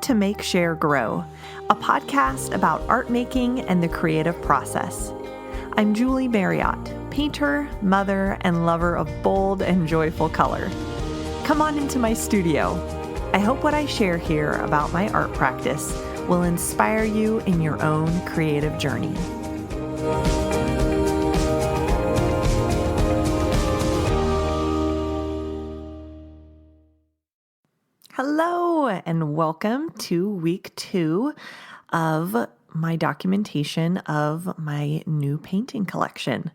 to Make, Share, Grow, a podcast about art making and the creative process. I'm Julie Marriott, painter, mother, and lover of bold and joyful color. Come on into my studio. I hope what I share here about my art practice will inspire you in your own creative journey. Hello, and welcome to week 2 of my documentation of my new painting collection.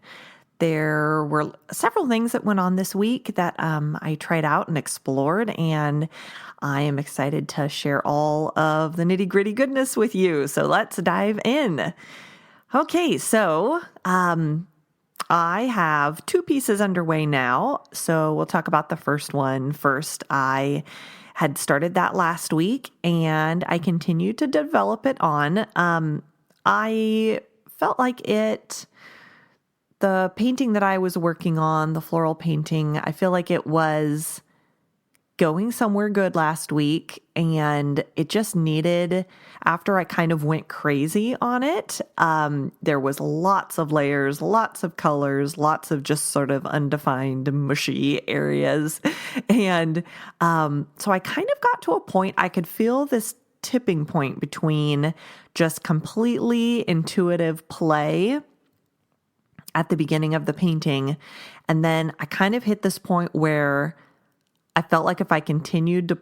There were several things that went on this week that I tried out and explored, and I am excited to share all of the nitty-gritty goodness with you. So let's dive in. Okay, so I have 2 pieces underway now, so we'll talk about the first one first. I had started that last week, and I continued to develop it on. I felt like the painting that I was working on, the floral painting, I feel like it was going somewhere good last week, and it just needed, after I kind of went crazy on it, there was lots of layers, lots of colors, lots of just sort of undefined, mushy areas. And so I kind of got to a point, I could feel this tipping point between just completely intuitive play at the beginning of the painting. And then I kind of hit this point where I felt like if I continued to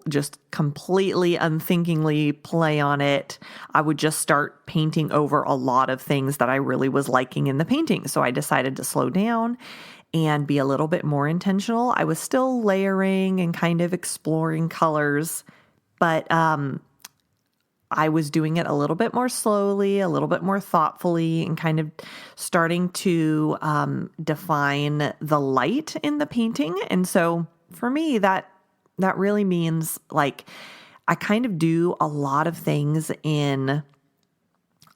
just completely unthinkingly play on it, I would just start painting over a lot of things that I really was liking in the painting. So I decided to slow down and be a little bit more intentional. I was still layering and kind of exploring colors, but I was doing it a little bit more slowly, a little bit more thoughtfully, and kind of starting to define the light in the painting. And so for me, that really means like I kind of do a lot of things in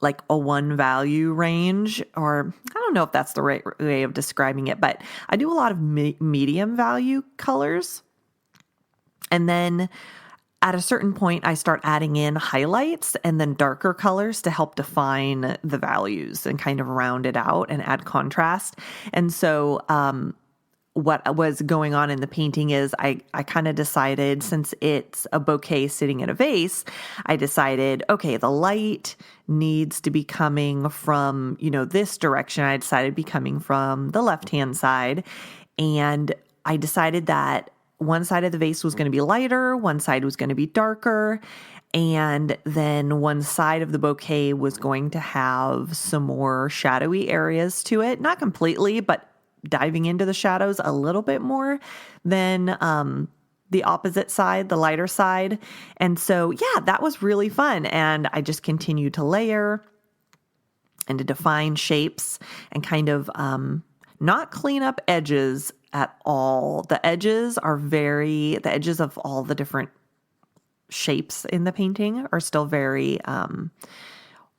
like a 1 value range, or I don't know if that's the right way of describing it, but I do a lot of medium value colors. And then at a certain point, I start adding in highlights and then darker colors to help define the values and kind of round it out and add contrast. And so, what was going on in the painting is I kind of decided, since it's a bouquet sitting in a vase, I decided, okay, the light needs to be coming from, this direction. I decided to be coming from the left-hand side. And I decided that one side of the vase was going to be lighter, one side was going to be darker, and then one side of the bouquet was going to have some more shadowy areas to it. Not completely, but diving into the shadows a little bit more than the opposite side, the lighter side. And so, yeah, that was really fun. And I just continued to layer and to define shapes and kind of not clean up edges at all. The edges of all the different shapes in the painting are still very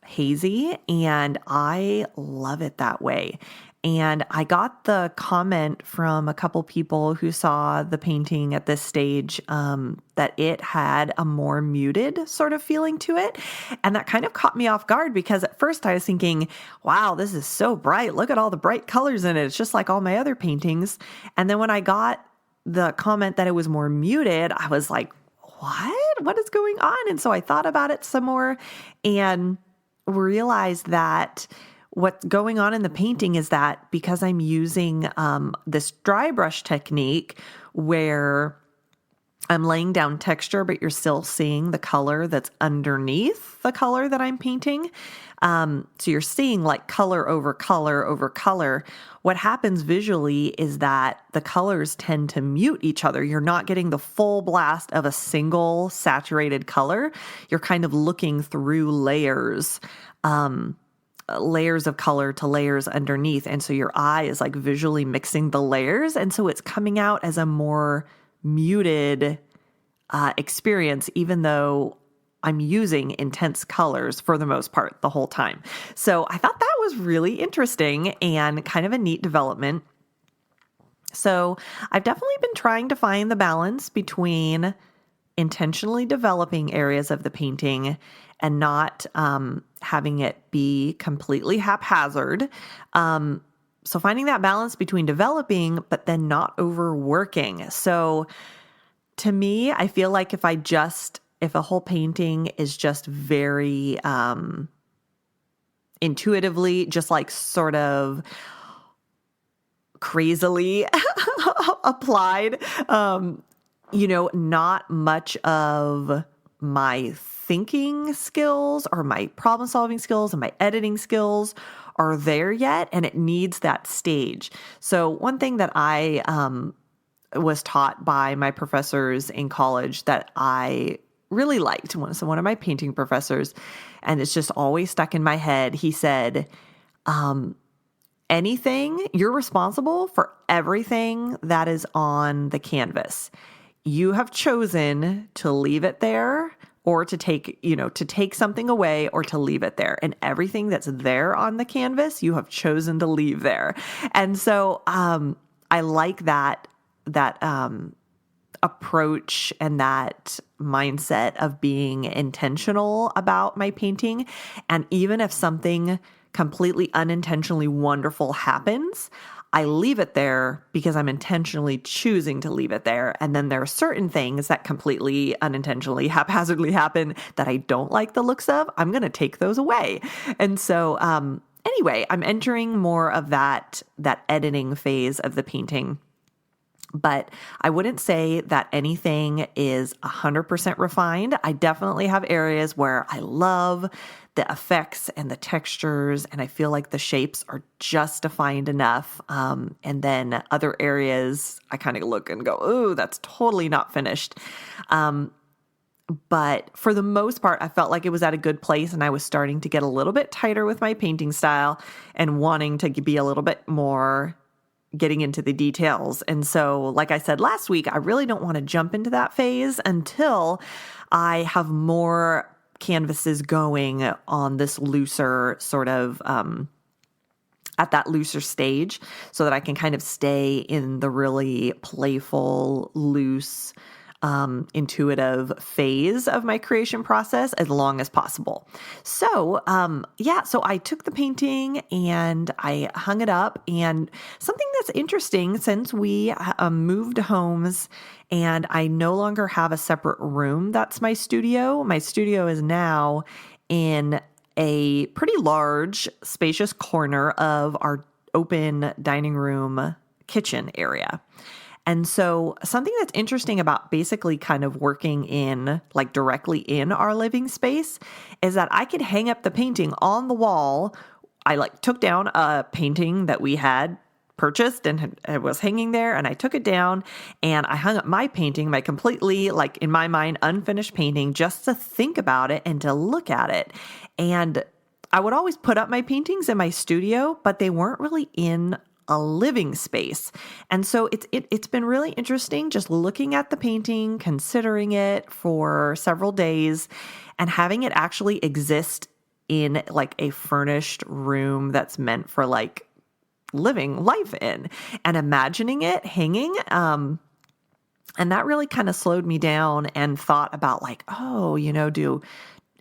hazy, and I love it that way. And I got the comment from a couple people who saw the painting at this stage that it had a more muted sort of feeling to it. And that kind of caught me off guard, because at first I was thinking, wow, this is so bright. Look at all the bright colors in it. It's just like all my other paintings. And then when I got the comment that it was more muted, I was like, what is going on? And so I thought about it some more and realized that what's going on in the painting is that because I'm using this dry brush technique where I'm laying down texture, but you're still seeing the color that's underneath the color that I'm painting. So you're seeing like color over color over color. What happens visually is that the colors tend to mute each other. You're not getting the full blast of a single saturated color. You're kind of looking through layers of color to layers underneath. And so your eye is like visually mixing the layers. And so it's coming out as a more muted experience, even though I'm using intense colors for the most part the whole time. So I thought that was really interesting and kind of a neat development. So I've definitely been trying to find the balance between intentionally developing areas of the painting and not having it be completely haphazard. So finding that balance between developing, but then not overworking. So to me, I feel like if a whole painting is just very intuitively, just like sort of crazily applied, not much of my thinking skills or my problem solving skills and my editing skills are there yet, and it needs that stage. So one thing that I was taught by my professors in college that I really liked, one of my painting professors, and it's just always stuck in my head. He said, you're responsible for everything that is on the canvas. You have chosen to leave it there or to take something away or to leave it there. And everything that's there on the canvas, you have chosen to leave there. And so I like that approach and that mindset of being intentional about my painting. And even if something completely unintentionally wonderful happens, I leave it there because I'm intentionally choosing to leave it there. And then there are certain things that completely unintentionally, haphazardly happen that I don't like the looks of. I'm going to take those away. And so, anyway, I'm entering more of that editing phase of the painting. But I wouldn't say that anything is 100% refined. I definitely have areas where I love the effects and the textures, and I feel like the shapes are just defined enough. And then other areas, I kind of look and go, "Ooh, that's totally not finished." But for the most part, I felt like it was at a good place, and I was starting to get a little bit tighter with my painting style and wanting to be a little bit more getting into the details. And so, like I said last week, I really don't want to jump into that phase until I have more canvases going on this looser sort of, at that looser stage, so that I can kind of stay in the really playful, loose, intuitive phase of my creation process as long as possible. So, so I took the painting and I hung it up. And something that's interesting, since we moved homes and I no longer have a separate room, that's my studio. My studio is now in a pretty large, spacious corner of our open dining room kitchen area. And so something that's interesting about basically kind of working in, like directly in our living space, is that I could hang up the painting on the wall. I took down a painting that we had purchased and it was hanging there, and I took it down and I hung up my painting, my completely, in my mind, unfinished painting, just to think about it and to look at it. And I would always put up my paintings in my studio, but they weren't really in a living space. And so it's been really interesting just looking at the painting, considering it for several days, and having it actually exist in a furnished room that's meant for living life in, and imagining it hanging. And that really kind of slowed me down and thought about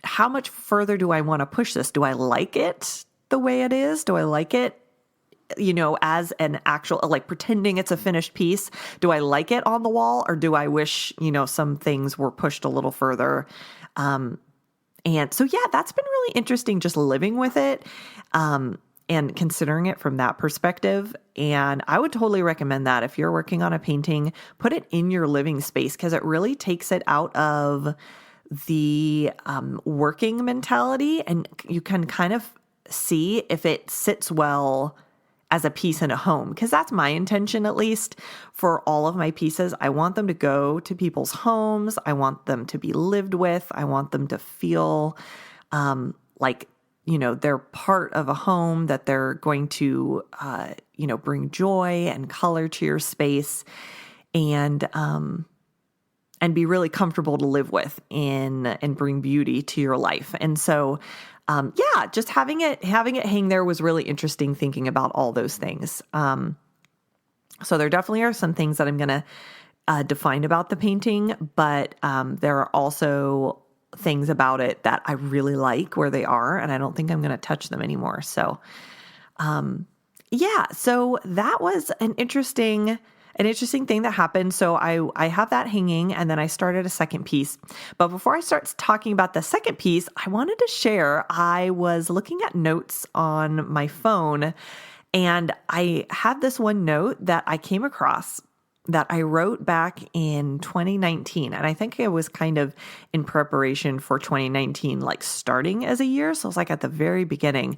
how much further do I want to push this? Do I like it the way it is? Do I like it as an actual, pretending it's a finished piece? Do I like it on the wall, or do I wish, some things were pushed a little further? And so, that's been really interesting, just living with it, and considering it from that perspective. And I would totally recommend that if you're working on a painting, put it in your living space, because it really takes it out of the working mentality, and you can kind of see if it sits well as a piece in a home, because that's my intention, at least for all of my pieces. I want them to go to people's homes. I want them to be lived with. I want them to feel they're part of a home, that they're going to, bring joy and color to your space, and be really comfortable to live with and bring beauty to your life. And so, just having it hang there was really interesting, thinking about all those things. So there definitely are some things that I'm going to defined about the painting, but there are also things about it that I really like where they are, and I don't think I'm going to touch them anymore. So, yeah, so that was an interesting thing that happened. So I have that hanging, and then I started a second piece. But before I start talking about the second piece, I wanted to share I was looking at notes on my phone, and I had this one note that I came across that I wrote back in 2019. And I think it was kind of in preparation for 2019, like starting as a year. So it was like at the very beginning.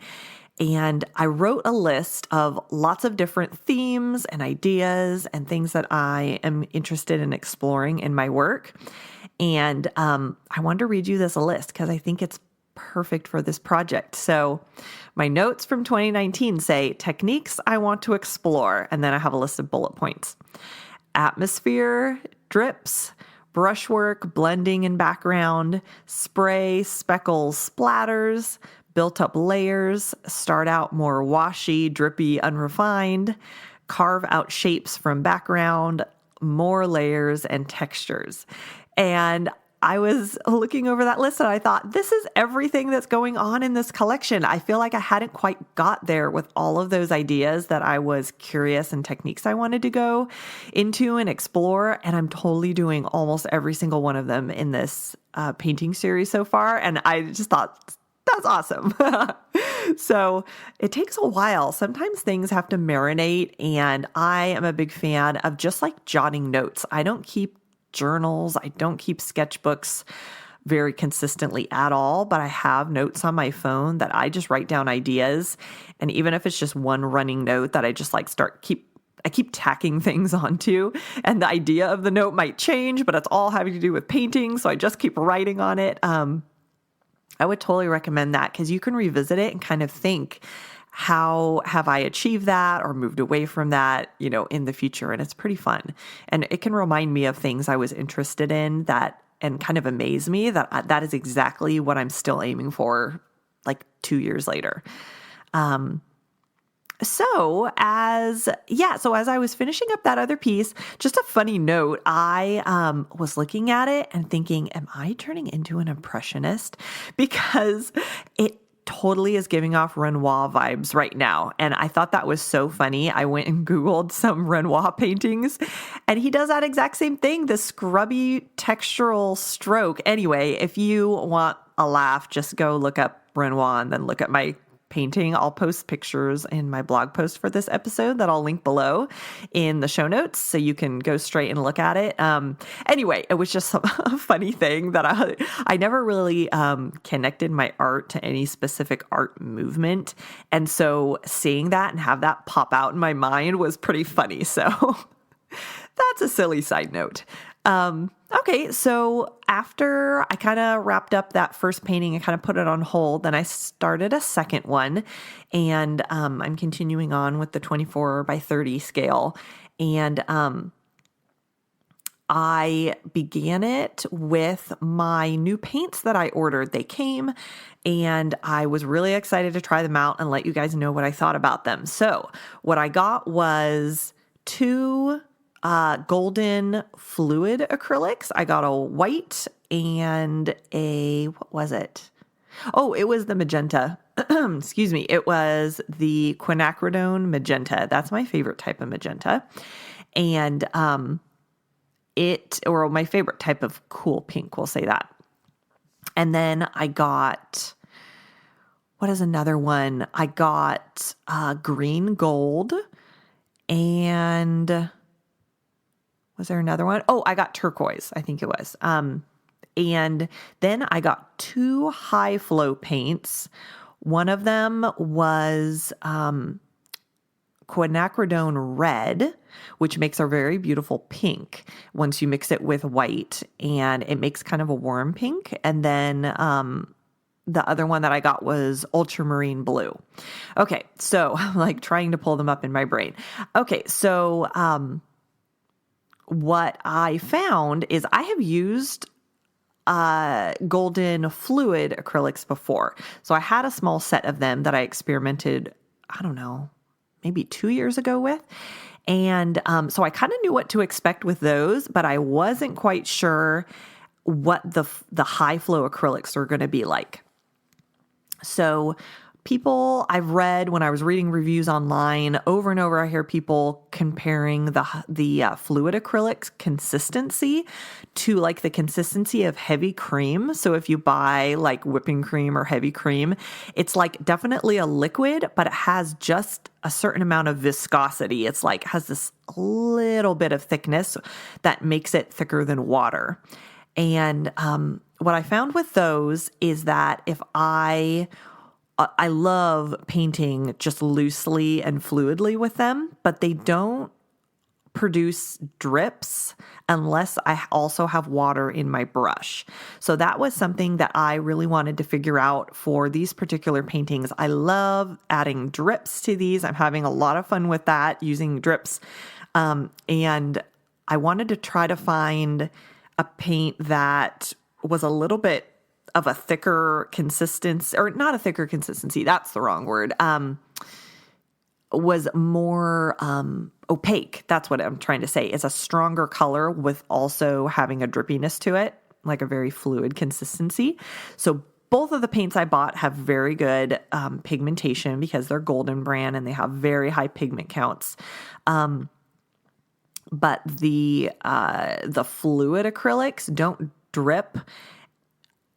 And I wrote a list of lots of different themes and ideas and things that I am interested in exploring in my work. And I wanted to read you this list because I think it's perfect for this project. So my notes from 2019 say techniques I want to explore. And then I have a list of bullet points. Atmosphere, drips, brushwork, blending in background, spray, speckles, splatters, built up layers, start out more washy, drippy, unrefined, carve out shapes from background, more layers and textures. And I was looking over that list and I thought, this is everything that's going on in this collection. I feel like I hadn't quite got there with all of those ideas that I was curious and techniques I wanted to go into and explore. And I'm totally doing almost every single one of them in this painting series so far. And I just thought, that's awesome. So it takes a while. Sometimes things have to marinate, and I am a big fan of just like jotting notes. I don't keep journals. I don't keep sketchbooks very consistently at all, but I have notes on my phone that I just write down ideas. And even if it's just one running note that I just like I keep tacking things onto, and the idea of the note might change, but it's all having to do with painting. So I just keep writing on it. I would totally recommend that because you can revisit it and kind of think, how have I achieved that or moved away from that, in the future? And it's pretty fun. And it can remind me of things I was interested in that and kind of amaze me that is exactly what I'm still aiming for like 2 years later. So as I was finishing up that other piece, just a funny note, I was looking at it and thinking, am I turning into an impressionist? Because it totally is giving off Renoir vibes right now. And I thought that was so funny. I went and Googled some Renoir paintings, and he does that exact same thing, the scrubby textural stroke. Anyway, if you want a laugh, just go look up Renoir and then look at my painting. I'll post pictures in my blog post for this episode that I'll link below in the show notes so you can go straight and look at it. Anyway, it was just a funny thing that I never really connected my art to any specific art movement. And so seeing that and have that pop out in my mind was pretty funny. So that's a silly side note. Okay, so after I kind of wrapped up that first painting and kind of put it on hold, then I started a second one, and I'm continuing on with the 24 by 30 scale. And I began it with my new paints that I ordered. They came, and I was really excited to try them out and let you guys know what I thought about them. So what I got was two golden fluid acrylics. I got a white and what was it? Oh, it was the magenta. Excuse me. It was the quinacridone magenta. That's my favorite type of magenta. And or my favorite type of cool pink, we'll say that. And then I got, what is another one? I got green gold, and was there another one? Oh, I got turquoise, I think it was. And then I got two high flow paints. One of them was quinacridone red, which makes a very beautiful pink once you mix it with white, and it makes kind of a warm pink. And then the other one that I got was ultramarine blue. Okay, so I'm like trying to pull them up in my brain. Okay, so what I found is I have used golden fluid acrylics before. So I had a small set of them that I experimented, I don't know, maybe 2 years ago with. And so I kind of knew what to expect with those, but I wasn't quite sure what the high flow acrylics were going to be like. So I've read when I was reading reviews online over and over, I hear people comparing the fluid acrylics consistency to like the consistency of heavy cream. So if you buy like whipping cream or heavy cream, it's like definitely a liquid, but it has just a certain amount of viscosity. It's like has this little bit of thickness that makes it thicker than water. And what I found with those is that if I love painting just loosely and fluidly with them, but they don't produce drips unless I also have water in my brush. So that was something that I really wanted to figure out for these particular paintings. I love adding drips to these. I'm having a lot of fun with that, using drips. And I wanted to try to find a paint that was a little bit of a thicker consistency, or not a thicker consistency, that's the wrong word, was more opaque. That's what I'm trying to say. It's a stronger color with also having a drippiness to it, like a very fluid consistency. So both of the paints I bought have very good pigmentation because they're Golden brand and they have very high pigment counts. But the fluid acrylics don't drip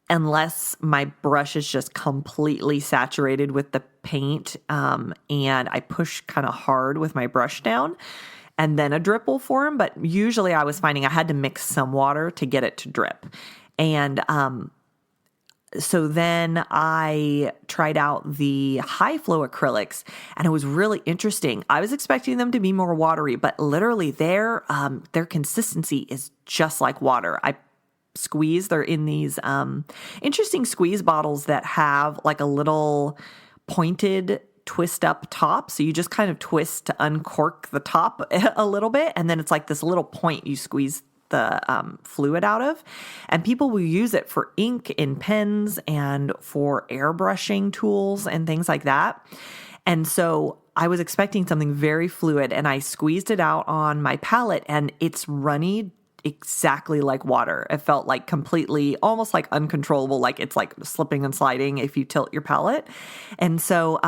unless my brush is just completely saturated with the paint, and I push kind of hard with my brush down, and then a drip will form. But usually I was finding I had to mix some water to get it to drip. And so then I tried out the high flow acrylics, and it was really interesting. I was expecting them to be more watery, but literally their consistency is just like water. They're in these interesting squeeze bottles that have like a little pointed twist up top. So you just kind of twist to uncork the top a little bit, and then it's like this little point you squeeze the fluid out of. And people will use it for ink in pens and for airbrushing tools and things like that. And so I was expecting something very fluid, and I squeezed it out on my palette, and it's runny exactly like water. It felt like completely, almost like uncontrollable, like it's like slipping and sliding if you tilt your palette. And so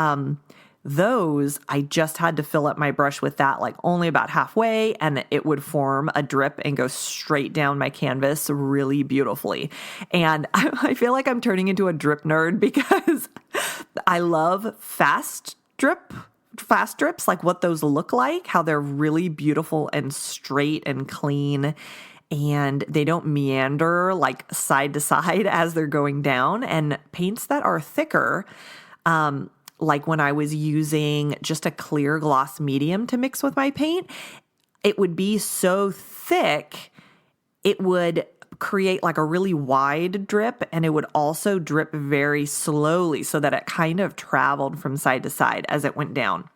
those, I just had to fill up my brush with that like only about halfway, and it would form a drip and go straight down my canvas really beautifully. And I feel like I'm turning into a drip nerd because I love fast drips, like what those look like, how they're really beautiful and straight and clean, and they don't meander like side to side as they're going down. And paints that are thicker, like when I was using just a clear gloss medium to mix with my paint, it would be so thick, it would create like a really wide drip, and it would also drip very slowly so that it kind of traveled from side to side as it went down.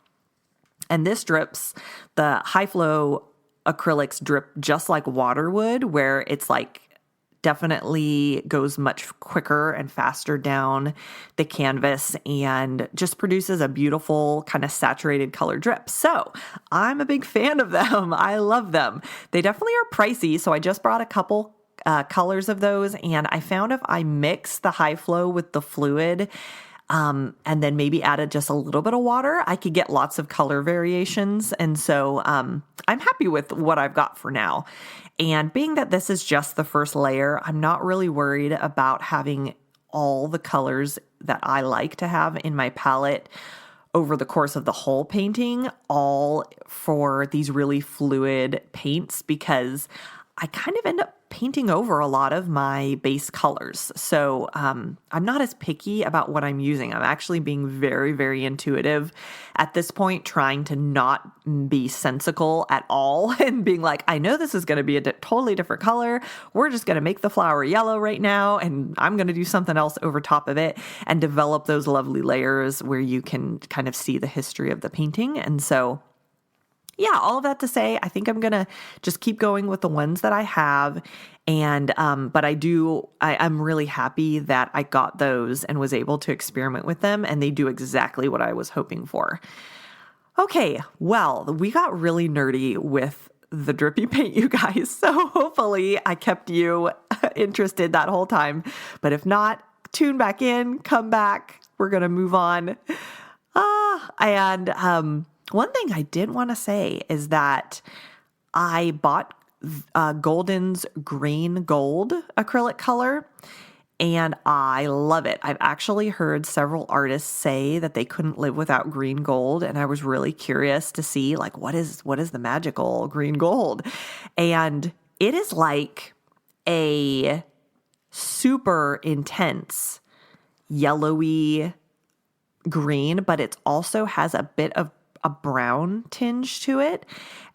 And this drips, the high flow acrylics drip just like water would, where it's like definitely goes much quicker and faster down the canvas and just produces a beautiful kind of saturated color drip. So I'm a big fan of them. I love them. They definitely are pricey. So I just brought a couple colors of those, and I found if I mix the high flow with the fluid, and then maybe added just a little bit of water, I could get lots of color variations. And so I'm happy with what I've got for now. And being that this is just the first layer, I'm not really worried about having all the colors that I like to have in my palette over the course of the whole painting, all for these really fluid paints, because I kind of end up painting over a lot of my base colors. So I'm not as picky about what I'm using. I'm actually being very, very intuitive at this point, trying to not be sensical at all and being like, I know this is going to be a totally different color. We're just going to make the flower yellow right now, and I'm going to do something else over top of it and develop those lovely layers where you can kind of see the history of the painting. And so yeah, all of that to say, I think I'm going to just keep going with the ones that I have. And, but I'm really happy that I got those and was able to experiment with them, and they do exactly what I was hoping for. Okay, well, we got really nerdy with the drippy paint, you guys. So hopefully I kept you interested that whole time. But if not, tune back in, come back. We're going to move on. And one thing I did want to say is that I bought Golden's green gold acrylic color, and I love it. I've actually heard several artists say that they couldn't live without green gold, and I was really curious to see like what is the magical green gold. And it is like a super intense yellowy green, but it also has a bit of a brown tinge to it.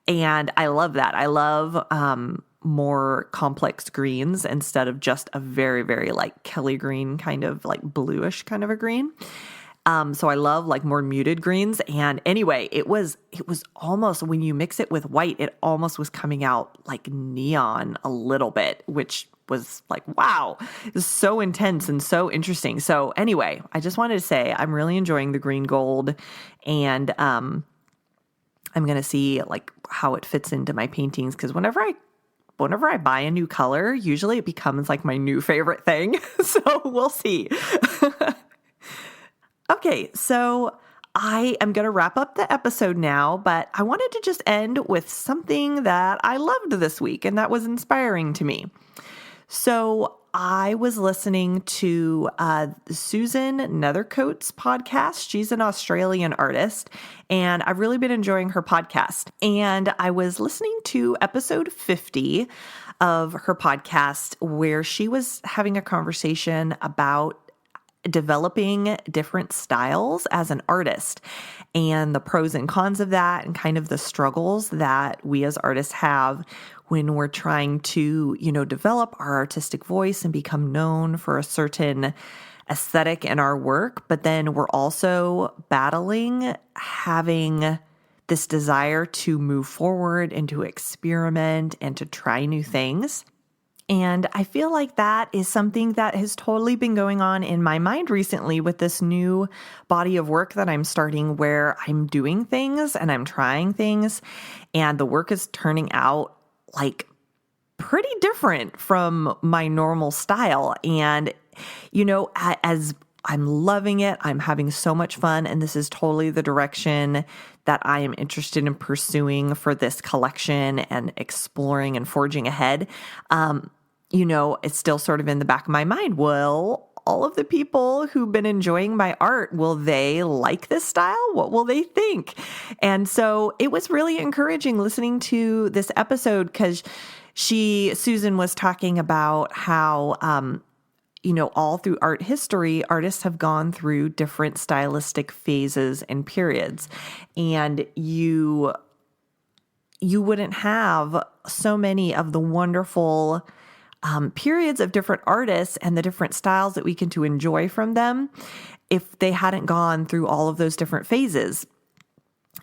And I love that. I love more complex greens instead of just a very, very like Kelly green, kind of like bluish kind of a green. So I love like more muted greens. And anyway, it was almost, when you mix it with white, it almost was coming out like neon a little bit, which was like, wow, it's so intense and so interesting. So anyway, I just wanted to say I'm really enjoying the green gold, and I'm going to see like how it fits into my paintings, because whenever I buy a new color, usually it becomes like my new favorite thing. So we'll see. Okay, so I am going to wrap up the episode now, but I wanted to just end with something that I loved this week and that was inspiring to me. So I was listening to Susan Nethercoat's podcast. She's an Australian artist, and I've really been enjoying her podcast. And I was listening to episode 50 of her podcast, where she was having a conversation about developing different styles as an artist and the pros and cons of that, and kind of the struggles that we as artists have when we're trying to, develop our artistic voice and become known for a certain aesthetic in our work. But then we're also battling having this desire to move forward and to experiment and to try new things. And I feel like that is something that has totally been going on in my mind recently with this new body of work that I'm starting, where I'm doing things and I'm trying things, and the work is turning out like pretty different from my normal style. And, as I'm loving it, I'm having so much fun, and this is totally the direction that I am interested in pursuing for this collection and exploring and forging ahead. It's still sort of in the back of my mind. Will all of the people who've been enjoying my art, will they like this style? What will they think? And so it was really encouraging listening to this episode, because Susan was talking about how, all through art history, artists have gone through different stylistic phases and periods. And you wouldn't have so many of the wonderful periods of different artists and the different styles that we can to enjoy from them if they hadn't gone through all of those different phases.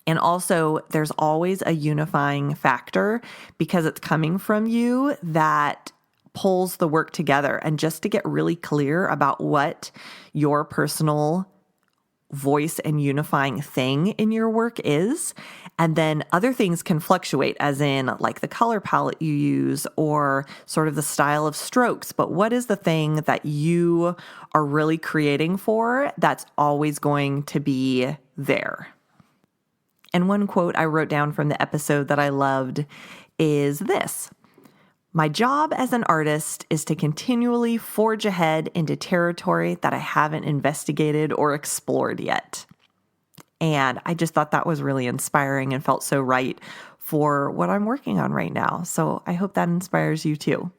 And also, there's always a unifying factor, because it's coming from you, that pulls the work together. And just to get really clear about what your personal voice and unifying thing in your work is. And then other things can fluctuate, as in like the color palette you use or sort of the style of strokes. But what is the thing that you are really creating for that's always going to be there? And one quote I wrote down from the episode that I loved is this: "My job as an artist is to continually forge ahead into territory that I haven't investigated or explored yet." And I just thought that was really inspiring and felt so right for what I'm working on right now. So I hope that inspires you too.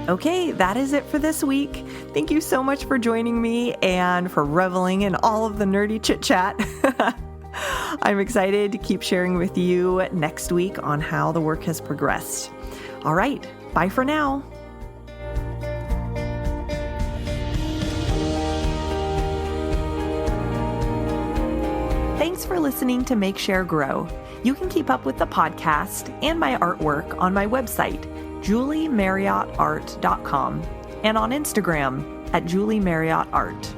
Okay, that is it for this week. Thank you so much for joining me and for reveling in all of the nerdy chit chat. I'm excited to keep sharing with you next week on how the work has progressed. All right, bye for now. Thanks for listening to Make, Share, Grow. You can keep up with the podcast and my artwork on my website, juliemarriottart.com, and on Instagram at Julie Marriott Art.